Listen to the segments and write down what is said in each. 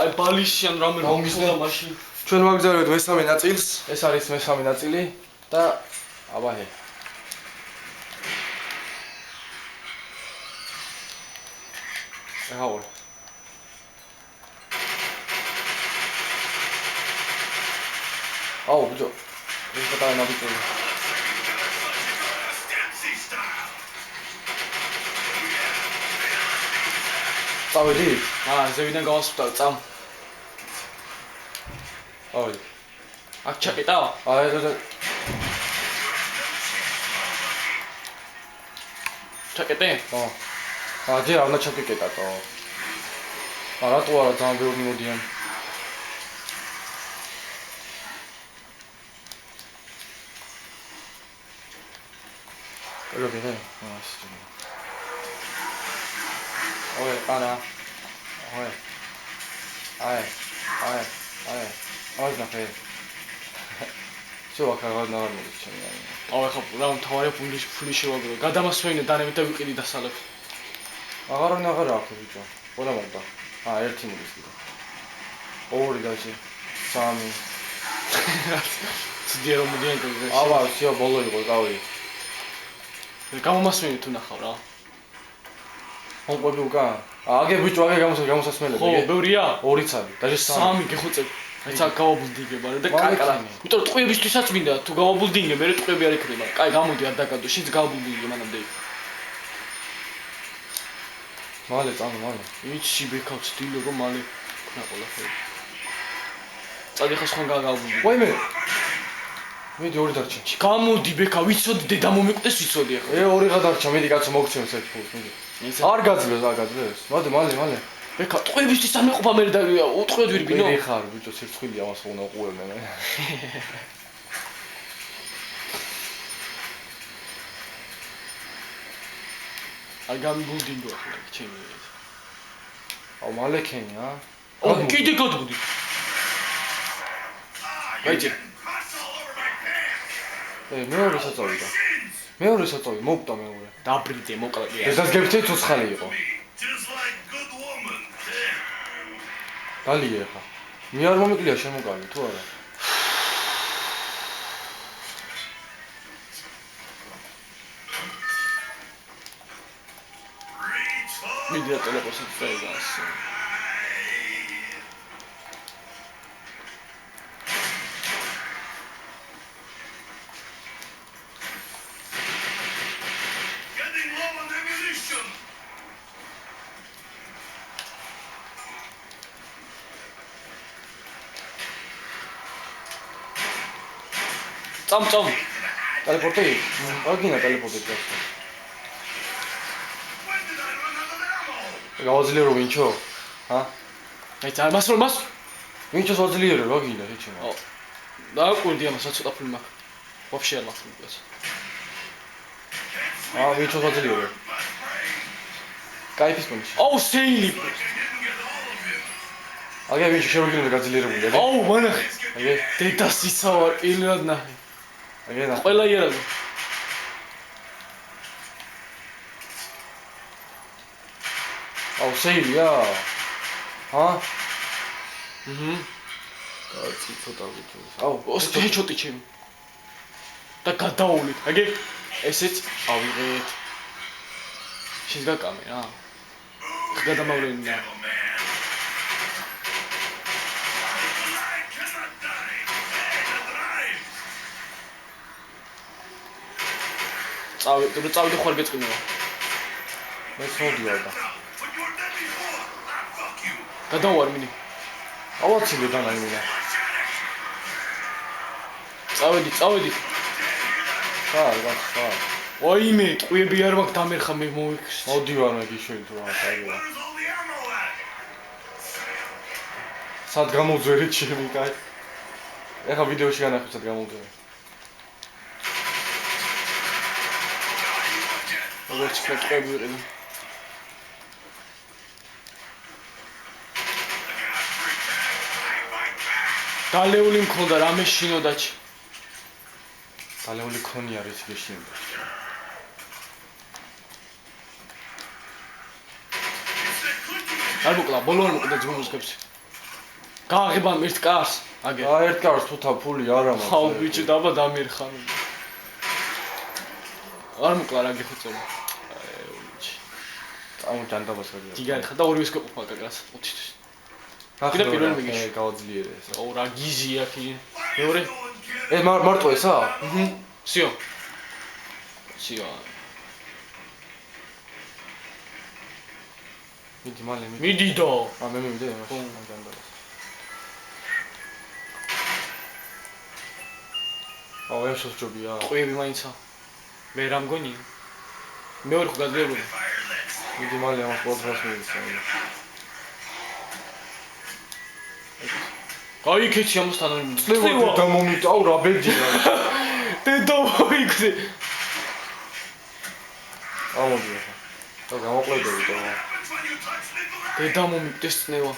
აი ბალისში ან რამე მომისლა მაშინ. ჩვენ ვაგზავნებთ მესამე ნაწილს, ეს არის მესამე ნაწილი და აბაჰე. აჰა. აუ, ბიჭო. ეს გადაა ნაბიჯი. წავედი? ზევიდან გავასწავ წამ. ავი. აქ ჩაკეტავ? ეს ჩაკეტე? ხო. ჯერ არ უნდა ჩაკეტატო. რატო არა ძალიან ბევრი მოდიან? როგორია? ой, ana. ой. აი. აი ნახე. შევაქ აღარ მოდის ჩემი. აუ ეხლა რა თავარი ფული შევაგრო. გადამასვენე დანებით და ვიყიდი დასალებ. აღარ აქვს ბიჭო. ყველა მომდა. ერთი მოდის კიდე. ორი დაჟე. სამი. ცდია რომ მოდიან კოლგე. აბა, всё, ბოლო იყო, დავი. გამომასვენე თუ ნახავ რა. მომყვები უკან. აგე ბიჭო, აგე გამოსასმელები. ხო, ბევრია? ორიც არის. დაჟე სამი გეხუწებ. აი ცა გავაბულდინგებ არა და კაკარა. იმიტომ ტყვიებისთვისაც მინდა თუ გავაბულდინგებ, მე ტყვიები არ იქნება. კაი, გამოდი არ დაგადო, შენც გავაბულდინგე მანამდე. მალე წამო, მალე. იცი ბექავ ცდილო რომ მალე ქნა ყველაფერი. წადი ხა სხვა გავაბულდინგე. ვაიმე. მედი ორი დარჩა. გამოდი ბექა, ვიცოდი დედა მომიკვდეს, ვიცოდი ახლა. ორი გადარჩა, მედი კაცო მოგცემს ერთ ფულს, მედი. არ გაძლევს. მალე. ბექა, ტყვიებისთვის არ მეყოფა მე და უტყვიოდ ვირბინო. მე ხარ, ბიჭო, ცირცხვილი ამას უნდა უყურებდნენ. აი გამიბულდინგო ახლა ჩემი. აუ მალე ქენი, ა? კიდე გადმოდი. გაიჭირე. მეორე საწავი, მოვტა მეორე. დაბრიდე, მოკლე. ესაც გებთე ცოცხალი იყო. დალია ხა. მე არ მომიკლია შემოგალი, თუ არა? მიდია ტელეფონში წაიგას. წამ. ტელეპორტი? აგინა ტელეპორტი წასო. გავაძლიერო ვინჩო? აი წარ მას. ვინჩოს ვაძლიერო, რა გინდა ეჩემა? დააკვირდი ამას, ცოტა ფული მაქვს. ვაფშე არ მაქვს მოკაც. ვინჩოს ვაძლიერო. კაიფის პონჩი. აუ სეილი. აგე ვინჩო შემოგიძლია გაძლიერებული, აგე? აუ მანახე. აგე? დედას იცავარ, პირველად ნახე. აგე და. ყველა იერაზე. აუ სეილია? კაცი ცოტა ვიქნე. აუ, ოსტეჩოტი ჩემი. და გადაულით, აგე? ესეც ავიღეთ. შენ გაკამე რა. გადამავლენია. წავიდე ხوار გეწყინება. მე სოდია და. გადავარ მინი. ავაცილე დანაიმინა. წავედი. ხა. ოიმე, ტყვიები არ მაქვს დამერხა მე მოვიქს. მოდივარ მე გიშველი თუ რა წავიდა. სად გამოძვერი ჩემი კაი. ეხა ვიდეოში განახილე სად გამოძვერი. როგორც ფოტოები ვიყიდე. დალეული მქონდა რამე შინოდაჩი. დალეული ქონია რიც გეშინდა. არ მოკლა, ბოლო არ მოკლა ძმოს გებს. გააღებამ ერთ კარს აგერ აა ერთ კარს თუ თა ფული არა მაქვს. აუ ბიჭი დაბა დამერხან არ მოკლა რა გიხოცება წამოჯანდაბას რა. დიგარი ხა და ორივე სკოპა კაკრას 20 თვის კიდე პირველი მიგიში გაოძლიერე ეს. აუ რა გიზია კი მეორე მარტო ესა? სიო სიო მიდი მალე მიდი. მიდიდო მე მივიდე მაშინ ჯანდაბას. აუ ეს შოჯობია. ყვები მაინცა მე რა მგონია მეორე ხო გაძლიერებული მიდი მალე ამას პოდკასტს მივიცემ. გაიქეცი ამასთან არ წლევა დამომიტაო რა ბედია. დედო მოიგზე ამოდი ახლა. და გამოყლებები და დედა მომიგდეს წნევა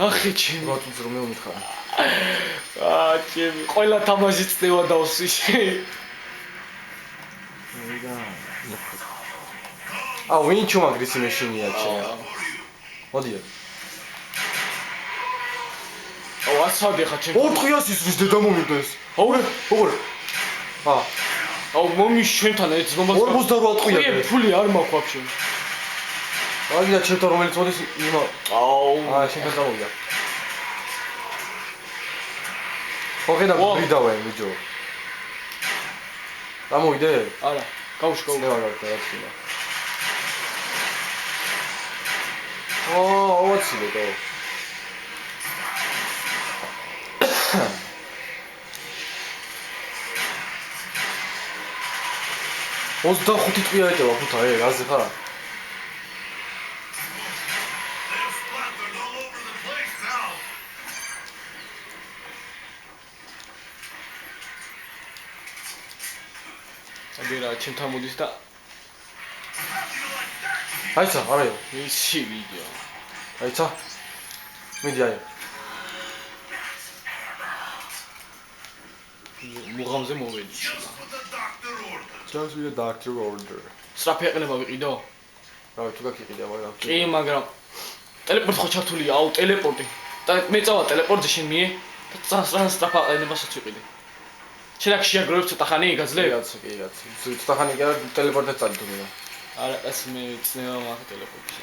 ნახე ჩემი რატომ რომ მე მომითხარ. ჩემი ყველა თამაში წნევა დავსვი ვინ ჩუმაგრის მეშინია ჩემი. მოდიო. აუ ასადე ხა ჩემი 400 ის დედა მომიგდეს. ოღონდ. აუ მომი შენთან ერთ ზომას 48 ყია. ფული არ მაქვს ვაფშე აგიდა ჩემთან რომელიც მოდის იმა. აუ შენთან დავიდა. ხოხედა ვიდავენ ბიჭო. დამოვიდე? არა გავუშკო მე ვარ გააცინო. ავაცილე და 25 ტყია ეტევა ფუთა რაზე ხარ? აგერა ჩემთან მოდის და აიცა არაიო. ისი ვიდეო აიცა. მიდი აი. მუღამზე მოვედი Just with a doctor order. სწრაფი აყენება ვიყიდო რავი თუ გაკიყიდა მაგრამ კი მაგრამ ტელეპორტ ხო ჩართულია აუ ტელეპორტი და მე წავა ტელეპორტზე შენ მიე და სწრაფ აყენებასაც ვიყიდე შენ აქ შეაგროვებ ცოტა ხანი გაძლე კი კაცი ცოტა ხანი გა ტელეპორტზე წადდუმია არა ეს მე ცნება მაგ ტელეპორტში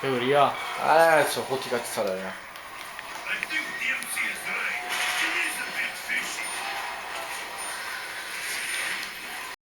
ბევრია ცო ხუთი კაცი არა